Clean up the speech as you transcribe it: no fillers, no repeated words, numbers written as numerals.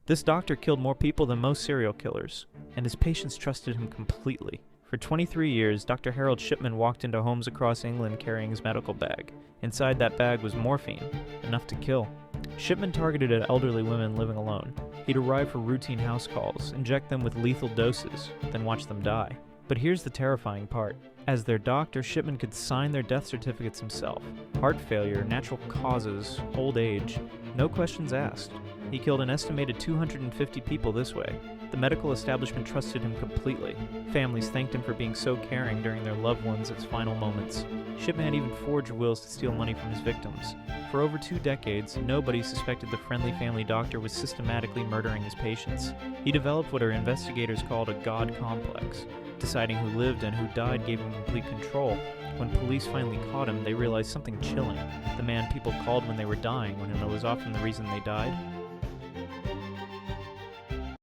This doctor killed more people than most serial killers, and his patients trusted him completely. For 23 years, Dr. Harold Shipman walked into homes across England carrying his medical bag. Inside that bag was morphine, enough to kill. Shipman targeted at elderly women living alone. He'd arrive for routine house calls, inject them with lethal doses, then watch them die. But here's the terrifying part. As their doctor, Shipman could sign their death certificates himself. Heart failure, natural causes, old age, no questions asked. He killed an estimated 250 people this way. The medical establishment trusted him completely. Families thanked him for being so caring during their loved ones' final moments. Shipman even forged wills to steal money from his victims. For over 2 decades, nobody suspected the friendly family doctor was systematically murdering his patients. He developed what our investigators called a God complex. Deciding who lived and who died gave him complete control. When police finally caught him, they realized something chilling. The man people called when they were dying, when it was often the reason they died,